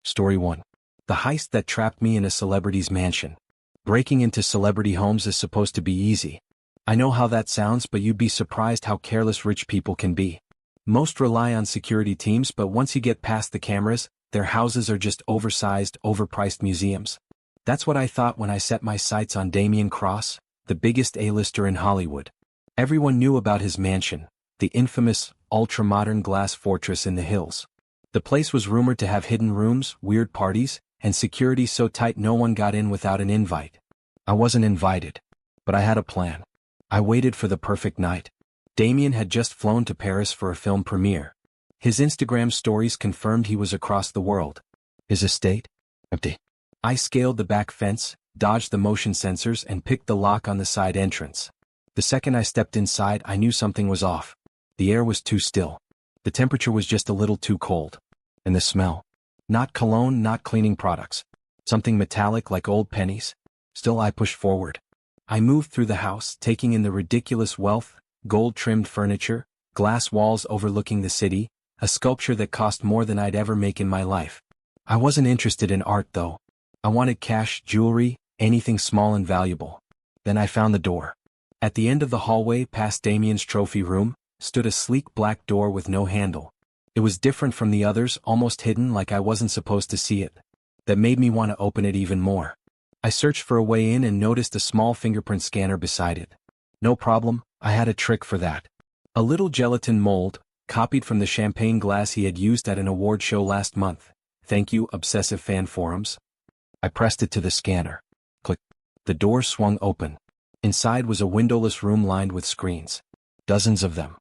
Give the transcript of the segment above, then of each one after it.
Story 1. The heist that trapped me in a celebrity's mansion. Breaking into celebrity homes is supposed to be easy. I know how that sounds, but you'd be surprised how careless rich people can be. Most rely on security teams, but once you get past the cameras, their houses are just oversized, overpriced museums. That's what I thought when I set my sights on Damien Cross, the biggest A-lister in Hollywood. Everyone knew about his mansion, the infamous, ultra-modern glass fortress in the hills. The place was rumored to have hidden rooms, weird parties, and security so tight no one got in without an invite. I wasn't invited, but I had a plan. I waited for the perfect night. Damien had just flown to Paris for a film premiere. His Instagram stories confirmed he was across the world. His estate? Empty. I scaled the back fence, dodged the motion sensors, and picked the lock on the side entrance. The second I stepped inside, I knew something was off. The air was too still. The temperature was just a little too cold. And the smell. Not cologne, not cleaning products. Something metallic like old pennies. Still I pushed forward. I moved through the house, taking in the ridiculous wealth, gold-trimmed furniture, glass walls overlooking the city, a sculpture that cost more than I'd ever make in my life. I wasn't interested in art though. I wanted cash, jewelry, anything small and valuable. Then I found the door. At the end of the hallway past Damien's trophy room, stood a sleek black door with no handle. It was different from the others, almost hidden like I wasn't supposed to see it. That made me want to open it even more. I searched for a way in and noticed a small fingerprint scanner beside it. No problem, I had a trick for that. A little gelatin mold, copied from the champagne glass he had used at an award show last month. Thank you, obsessive fan forums. I pressed it to the scanner. Click. The door swung open. Inside was a windowless room lined with screens. Dozens of them.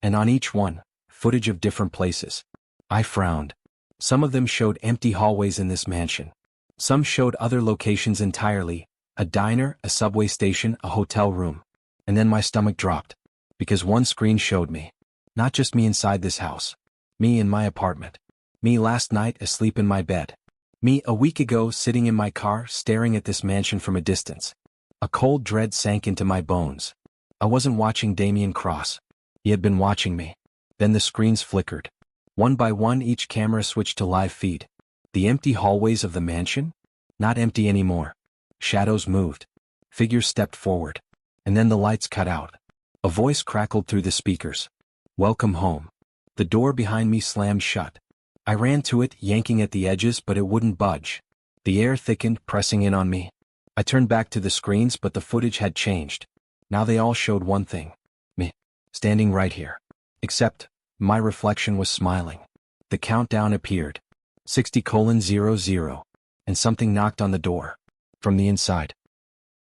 And on each one, footage of different places. I frowned. Some of them showed empty hallways in this mansion. Some showed other locations entirely, a diner, a subway station, a hotel room. And then my stomach dropped. Because one screen showed me. Not just me inside this house. Me in my apartment. Me last night asleep in my bed. Me a week ago sitting in my car staring at this mansion from a distance. A cold dread sank into my bones. I wasn't watching Damien Cross. He had been watching me. Then the screens flickered. One by one each camera switched to live feed. The empty hallways of the mansion? Not empty anymore. Shadows moved. Figures stepped forward. And then the lights cut out. A voice crackled through the speakers. Welcome home. The door behind me slammed shut. I ran to it, yanking at the edges, but it wouldn't budge. The air thickened, pressing in on me. I turned back to the screens, but the footage had changed. Now they all showed one thing. Me. Standing right here. Except, my reflection was smiling. The countdown appeared. 60:00. And something knocked on the door. From the inside.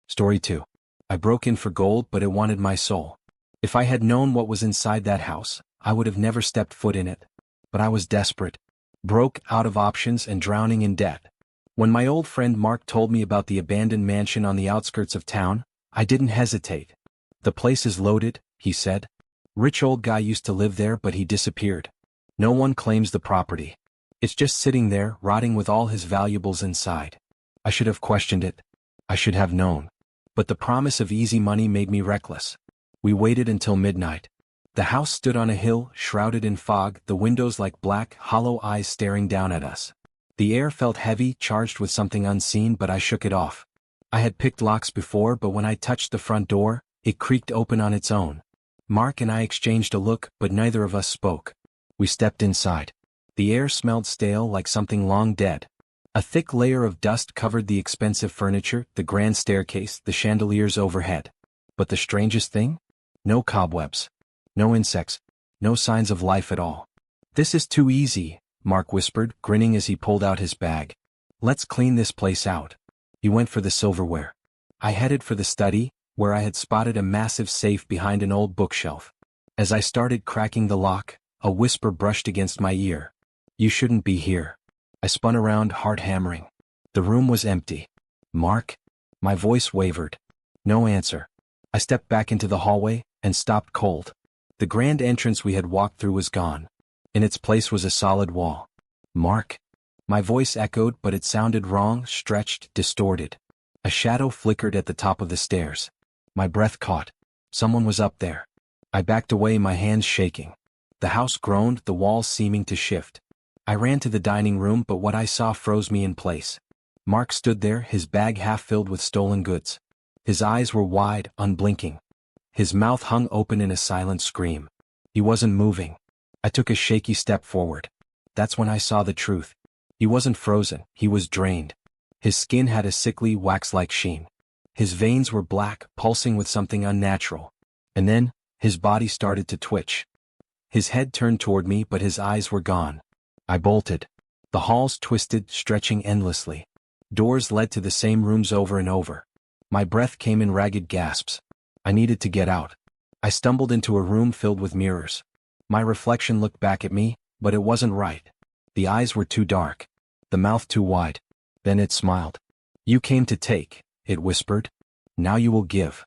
Story 2. I broke in for gold, but it wanted my soul. If I had known what was inside that house, I would have never stepped foot in it. But I was desperate. Broke, out of options, and drowning in debt. When my old friend Mark told me about the abandoned mansion on the outskirts of town, I didn't hesitate. The place is loaded, he said. Rich old guy used to live there, but he disappeared. No one claims the property. It's just sitting there, rotting with all his valuables inside. I should have questioned it. I should have known. But the promise of easy money made me reckless. We waited until midnight. The house stood on a hill, shrouded in fog, the windows like black, hollow eyes staring down at us. The air felt heavy, charged with something unseen, but I shook it off. I had picked locks before, but when I touched the front door, it creaked open on its own. Mark and I exchanged a look, but neither of us spoke. We stepped inside. The air smelled stale, like something long dead. A thick layer of dust covered the expensive furniture, the grand staircase, the chandeliers overhead. But the strangest thing? No cobwebs. No insects. No signs of life at all. This is too easy, Mark whispered, grinning as he pulled out his bag. Let's clean this place out. He went for the silverware. I headed for the study, where I had spotted a massive safe behind an old bookshelf. As I started cracking the lock, a whisper brushed against my ear. You shouldn't be here. I spun around, heart hammering. The room was empty. Mark? My voice wavered. No answer. I stepped back into the hallway, and stopped cold. The grand entrance we had walked through was gone. In its place was a solid wall. Mark? My voice echoed, but it sounded wrong, stretched, distorted. A shadow flickered at the top of the stairs. My breath caught. Someone was up there. I backed away, my hands shaking. The house groaned, the walls seeming to shift. I ran to the dining room, but what I saw froze me in place. Mark stood there, his bag half filled with stolen goods. His eyes were wide, unblinking. His mouth hung open in a silent scream. He wasn't moving. I took a shaky step forward. That's when I saw the truth. He wasn't frozen, he was drained. His skin had a sickly, wax-like sheen. His veins were black, pulsing with something unnatural. And then, his body started to twitch. His head turned toward me, but his eyes were gone. I bolted. The halls twisted, stretching endlessly. Doors led to the same rooms over and over. My breath came in ragged gasps. I needed to get out. I stumbled into a room filled with mirrors. My reflection looked back at me, but it wasn't right. The eyes were too dark. The mouth too wide. Then it smiled. "You came to take," it whispered. "Now you will give."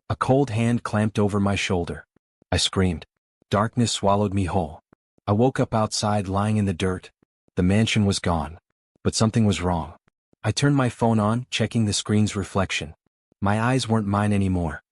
A cold hand clamped over my shoulder. I screamed. Darkness swallowed me whole. I woke up outside, lying in the dirt. The mansion was gone. But something was wrong. I turned my phone on, checking the screen's reflection. My eyes weren't mine anymore.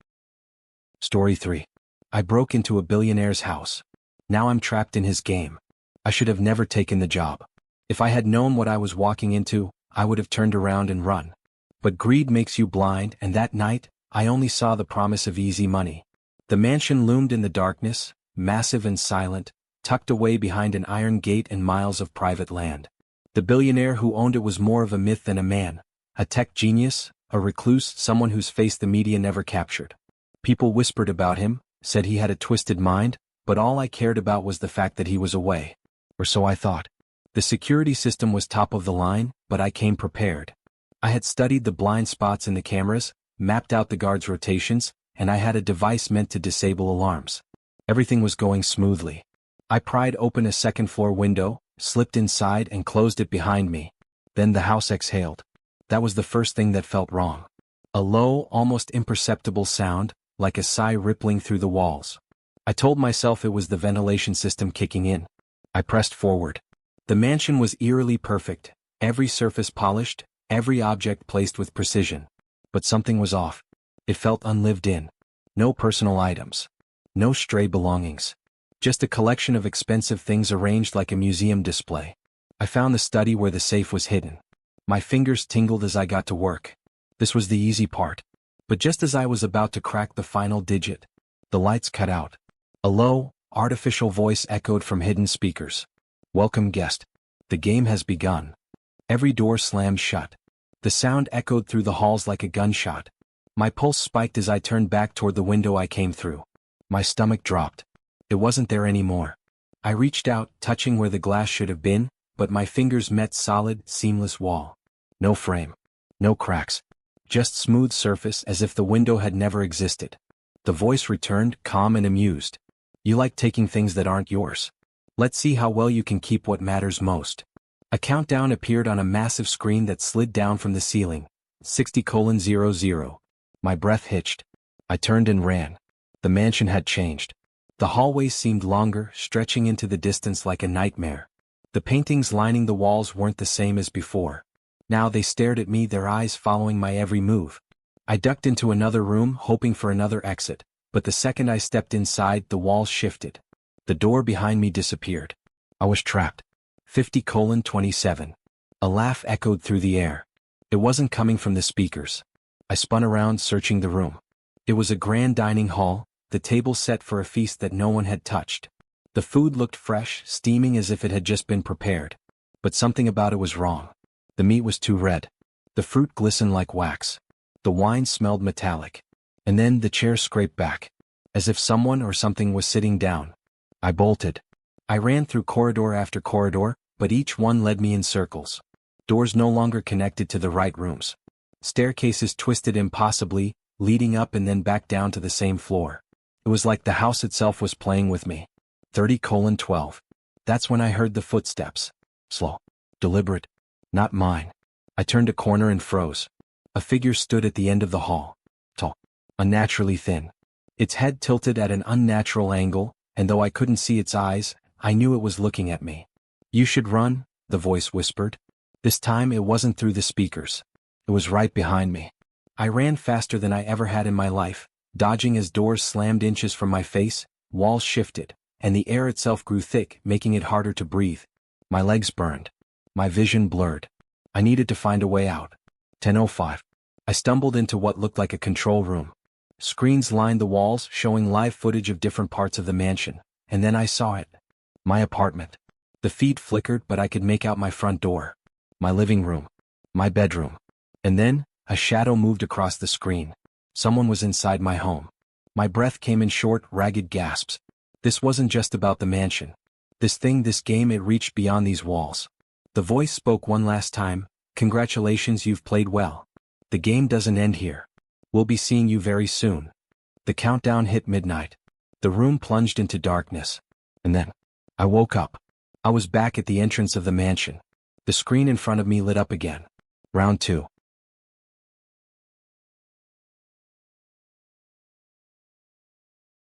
Story 3. I broke into a billionaire's house. Now I'm trapped in his game. I should have never taken the job. If I had known what I was walking into, I would have turned around and run. But greed makes you blind, and that night, I only saw the promise of easy money. The mansion loomed in the darkness, massive and silent, tucked away behind an iron gate and miles of private land. The billionaire who owned it was more of a myth than a man, a tech genius, a recluse, someone whose face the media never captured. People whispered about him, said he had a twisted mind, but all I cared about was the fact that he was away. Or so I thought. The security system was top of the line, but I came prepared. I had studied the blind spots in the cameras, mapped out the guards' rotations, and I had a device meant to disable alarms. Everything was going smoothly. I pried open a second-floor window, slipped inside and closed it behind me. Then the house exhaled. That was the first thing that felt wrong. A low, almost imperceptible sound, like a sigh rippling through the walls. I told myself it was the ventilation system kicking in. I pressed forward. The mansion was eerily perfect, every surface polished, every object placed with precision. But something was off. It felt unlived in. No personal items. No stray belongings. Just a collection of expensive things arranged like a museum display. I found the study where the safe was hidden. My fingers tingled as I got to work. This was the easy part. But just as I was about to crack the final digit, the lights cut out. A low, artificial voice echoed from hidden speakers. "Welcome, guest. The game has begun." Every door slammed shut. The sound echoed through the halls like a gunshot. My pulse spiked as I turned back toward the window I came through. My stomach dropped. It wasn't there anymore. I reached out, touching where the glass should have been, but my fingers met solid, seamless wall. No frame. No cracks. Just smooth surface, as if the window had never existed. The voice returned, calm and amused. "You like taking things that aren't yours. Let's see how well you can keep what matters most." A countdown appeared on a massive screen that slid down from the ceiling. 60:00. My breath hitched. I turned and ran. The mansion had changed. The hallways seemed longer, stretching into the distance like a nightmare. The paintings lining the walls weren't the same as before. Now they stared at me, their eyes following my every move. I ducked into another room, hoping for another exit, but the second I stepped inside, the walls shifted. The door behind me disappeared. I was trapped. 50:27. A laugh echoed through the air. It wasn't coming from the speakers. I spun around, searching the room. It was a grand dining hall, the table set for a feast that no one had touched. The food looked fresh, steaming as if it had just been prepared. But something about it was wrong. The meat was too red. The fruit glistened like wax. The wine smelled metallic. And then the chair scraped back, as if someone or something was sitting down. I bolted. I ran through corridor after corridor, but each one led me in circles. Doors no longer connected to the right rooms. Staircases twisted impossibly, leading up and then back down to the same floor. It was like the house itself was playing with me. 30:12. That's when I heard the footsteps. Slow. Deliberate. Not mine. I turned a corner and froze. A figure stood at the end of the hall. Tall. Unnaturally thin. Its head tilted at an unnatural angle, and though I couldn't see its eyes, I knew it was looking at me. "You should run," the voice whispered. This time it wasn't through the speakers. It was right behind me. I ran faster than I ever had in my life, dodging as doors slammed inches from my face, walls shifted, and the air itself grew thick, making it harder to breathe. My legs burned. My vision blurred. I needed to find a way out. 10:05. I stumbled into what looked like a control room. Screens lined the walls, showing live footage of different parts of the mansion, and then I saw it. My apartment. The feed flickered, but I could make out my front door. My living room. My bedroom. And then, a shadow moved across the screen. Someone was inside my home. My breath came in short, ragged gasps. This wasn't just about the mansion. This game, it reached beyond these walls. The voice spoke one last time. Congratulations, you've played well. The game doesn't end here. We'll be seeing you very soon. The countdown hit midnight. The room plunged into darkness. And then, I woke up. I was back at the entrance of the mansion. The screen in front of me lit up again. Round 2.